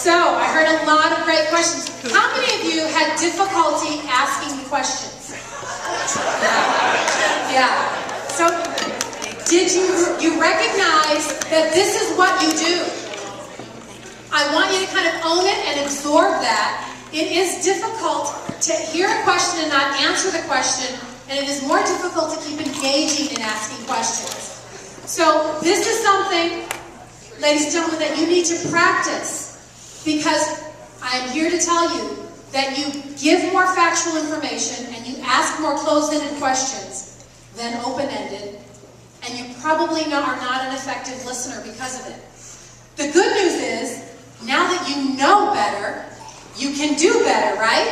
So, I heard a lot of great questions. How many of you had difficulty asking questions? Yeah. So, did you recognize that this is what you do? I want you to kind of own it and absorb that. It is difficult to hear a question and not answer the question, and it is more difficult to keep engaging in asking questions. So this is something, ladies and gentlemen, that you need to practice, because I am here to tell you that you give more factual information and you ask more closed-ended questions than open-ended, and you probably are not an effective listener because of it. The good news is, now that you know better, you can do better, right?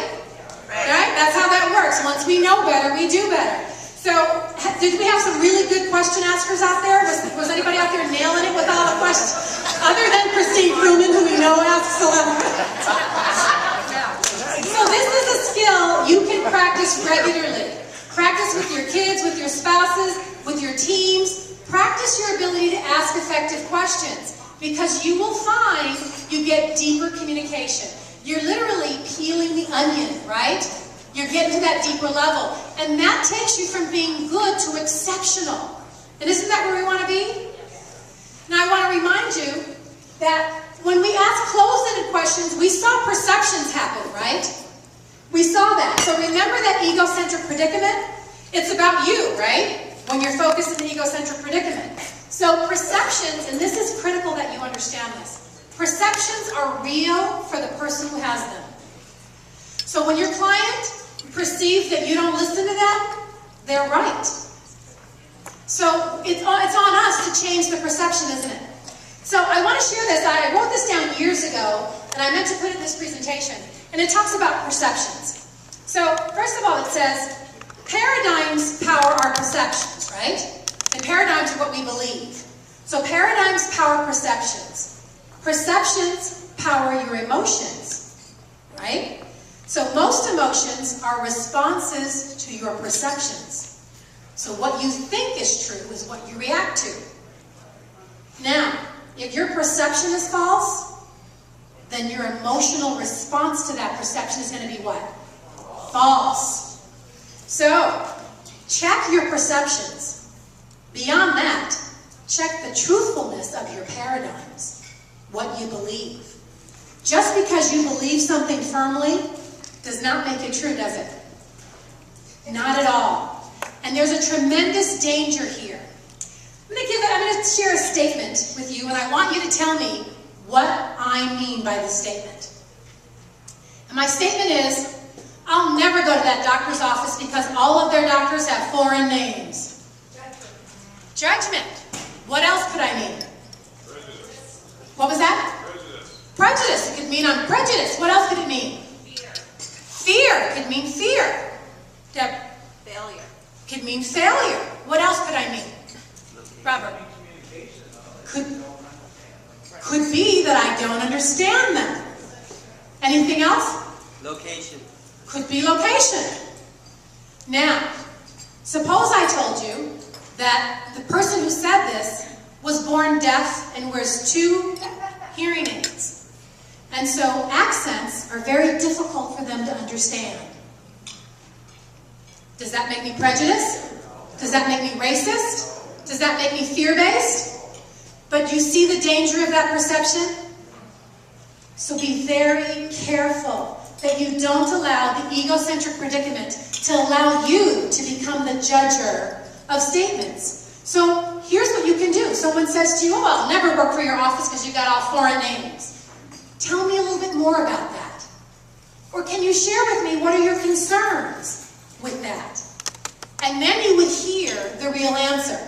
Right? That's how that works. Once we know better, we do better. So, did we have some really good question askers out there? Was anybody out there nailing it with all the questions? Other than Christine Crewman, who we know asks a lot. So this is a skill you can practice regularly. Practice with your kids, with your spouses, with your teams. Practice your ability to ask effective questions, because you will find you get deeper communication. You're literally peeling the onion, right? You're getting to that deeper level. And that takes you from being good to exceptional. And isn't that where we want to be? Now I want to remind you that when we ask closed-ended questions, we saw perceptions happen, right? We saw that. So remember that egocentric predicament? It's about you, right? When you're focused in the egocentric predicament. So perceptions, and this is critical that you understand this. Perceptions are real for the person who has them. So when your client perceives that you don't listen to them, they're right. So it's on us to change the perception, isn't it? So I want to share this. I wrote this down years ago, and I meant to put it in this presentation. And it talks about perceptions. So first of all, it says, paradigms power our perceptions, right? And paradigms are what we believe. So paradigms power perceptions. Perceptions power your emotions, right? So most emotions are responses to your perceptions. So what you think is true is what you react to. Now, if your perception is false, then your emotional response to that perception is going to be what? False. So, check your perceptions. Beyond that, check the truthfulness of your paradigms. What you believe. Just because you believe something firmly does not make it true, does it? Not at all. And there's a tremendous danger here. I'm going to share a statement with you, and I want you to tell me what I mean by this statement. And my statement is, I'll never go to that doctor's office because all of their doctors have foreign names. Judgment. What else could I mean? What was that? Prejudice. Prejudice. It could mean I'm prejudiced. What else could it mean? Fear. Fear. It could mean fear. Deb. Failure. It could mean failure. What else could I mean? Robert. Could be that I don't understand them. Anything else? Location. Could be location. Now, suppose I told you that the person who said this was born deaf and wears 2 hearing aids. And so accents are very difficult for them to understand. Does that make me prejudiced? Does that make me racist? Does that make me fear-based? But you see the danger of that perception? So be very careful that you don't allow the egocentric predicament to allow you to become the judger of statements. So here's what you can do. Someone says to you, oh, I'll never work for your office because you got all foreign names. Tell me a little bit more about that. Or can you share with me what are your concerns with that? And then you would hear the real answer.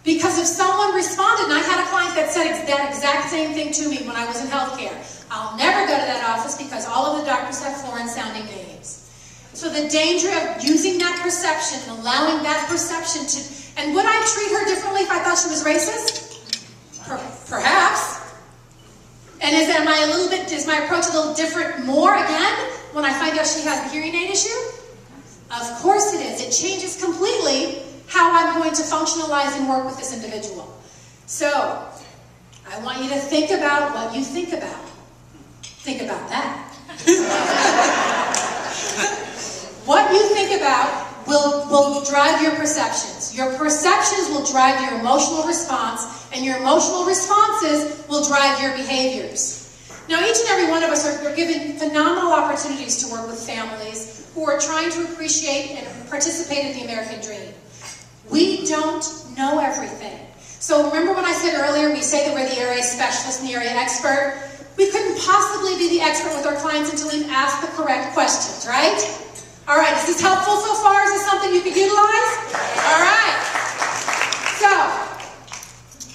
Because if someone responded, and I had a client that said that exact same thing to me when I was in healthcare, I'll never go to that office because all of the doctors have foreign-sounding names. So the danger of using that perception and allowing that perception to... And would I treat her differently if I thought she was racist? Perhaps. And is my approach a little different more again when I find out she has a hearing aid issue? Of course it is. It changes completely how I'm going to functionalize and work with this individual. So, I want you to think about what you think about. Think about that. What you think about will drive your perceptions. Your perceptions will drive your emotional response, and your emotional responses will drive your behaviors. Now, each and every one of us are given phenomenal opportunities to work with families who are trying to appreciate and participate in the American dream. We don't know everything. So remember when I said earlier, we say that we're the area specialist and the area expert? We couldn't possibly be the expert with our clients until we've asked the correct questions, right? All right, is this helpful so far? Is this something you can utilize? All right.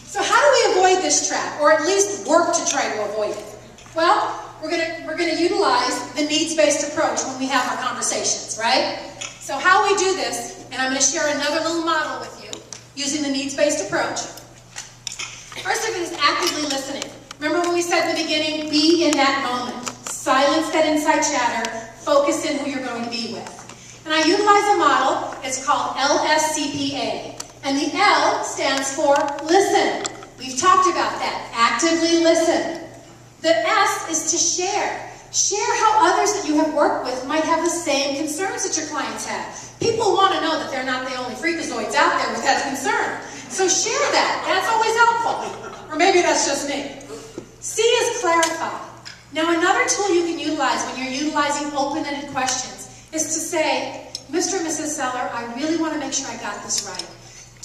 So how do we avoid this trap, or at least work to try to avoid it? Well, we're gonna utilize the needs-based approach when we have our conversations, right? So how we do this, and I'm going to share another little model with you using the needs-based approach. First of it is actively listening. Remember when we said in the beginning, be in that moment. Silence that inside chatter. Focus in who you're going to be with. And I utilize a model. It's called LSCPA. And the L stands for listen. We've talked about that. Actively listen. The S is to share. Share how others that you have worked with might have the same concerns that your clients have. People want to know that they're not the only freakazoids out there with that concern. So share that. That's always helpful. Or maybe that's just me. C is clarify. Now another tool you can utilize when you're utilizing open-ended questions is to say, Mr. and Mrs. Seller, I really want to make sure I got this right.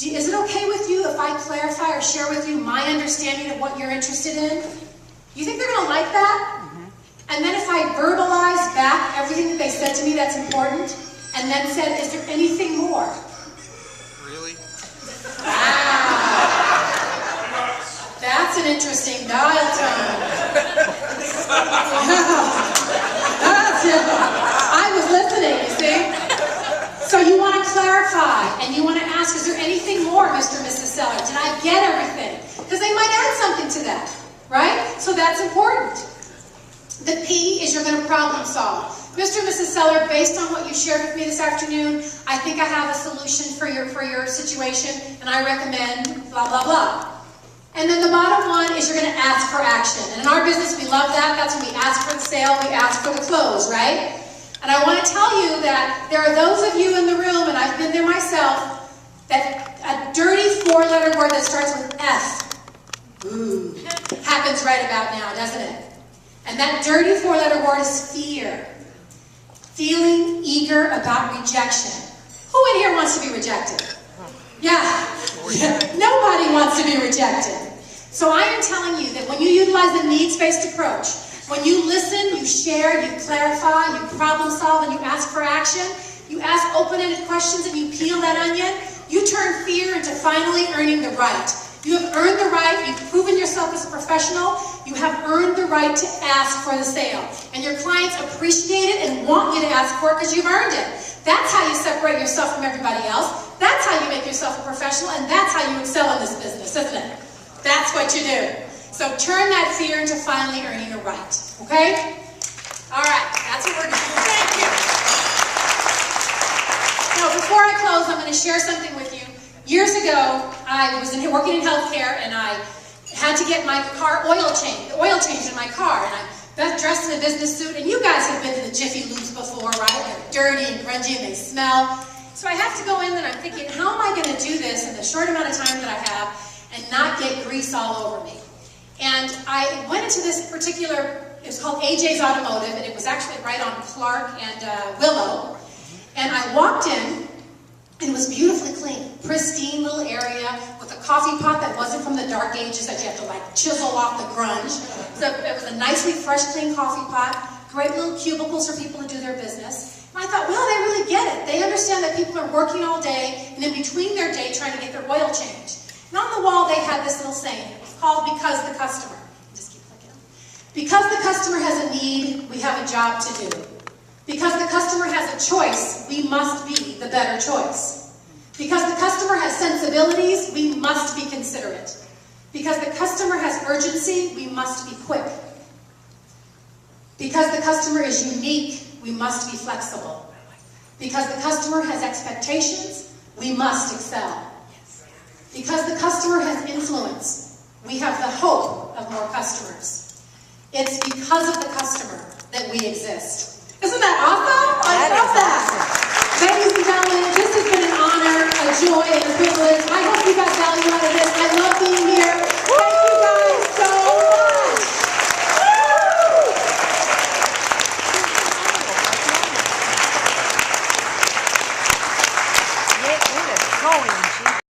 Is it okay with you if I clarify or share with you my understanding of what you're interested in? You think they're going to like that? And then if I verbalize back everything that they said to me that's important, and then said, is there anything more? Really? Wow. That's an interesting dial tone. I was listening, you see? So you want to clarify, and you want to ask, is there anything more, Mr. and Mrs. Seller? Did I get everything? Because they might add something to that, right? So that's important. The P is you're going to problem solve. Mr. and Mrs. Seller, based on what you shared with me this afternoon, I think I have a solution for your situation, and I recommend blah, blah, blah. And then the bottom one is you're going to ask for action. And in our business, we love that. That's when we ask for the sale, we ask for the close, right? And I want to tell you that there are those of you in the room, and I've been there myself, that a dirty four-letter word that starts with F, ooh, happens right about now, doesn't it? And that dirty four-letter word is fear. Feeling eager about rejection. Who in here wants to be rejected? Yeah. Nobody wants to be rejected. So I am telling you that when you utilize the needs-based approach, when you listen, you share, you clarify, you problem solve, and you ask for action, you ask open-ended questions and you peel that onion, you turn fear into finally earning the right. You have earned the right, you've proven yourself as a professional, you have earned the right to ask for the sale. And your clients appreciate it and want you to ask for it because you've earned it. That's how you separate yourself from everybody else. That's how you make yourself a professional, and that's how you excel in this business, isn't it? That's what you do. So turn that fear into finally earning a right, okay? All right, that's what we're doing. Thank you. Now, before I close, I'm going to share something with you. Years ago, I was working in healthcare, and I had to get my car oil changed in my car, and I'm dressed in a business suit, and you guys have been to the Jiffy Lubes before, right? They're dirty and grungy, and they smell. So I have to go in, and I'm thinking, how am I going to do this in the short amount of time that I have and not get grease all over me? And I went into this particular, it was called AJ's Automotive, and it was actually right on Clark and Willow. And I walked in, and it was beautifully clean, pristine little area with a coffee pot that wasn't from the dark ages that you have to like chisel off the grunge. So it was a nicely fresh, clean coffee pot, great little cubicles for people to do their business. And I thought, well, they really get it. They understand that people are working all day, and in between their day trying to get their oil changed. And on the wall, they had this little saying. It was called Because the Customer. Just keep clicking. Because the customer has a need, we have a job to do. Because the customer has a choice, we must be the better choice. Because the customer has sensibilities, we must be considerate. Because the customer has urgency, we must be quick. Because the customer is unique, we must be flexible. Because the customer has expectations, we must excel. Because the customer has influence, we have the hope of more customers. It's because of the customer that we exist. Isn't that awesome? I love that.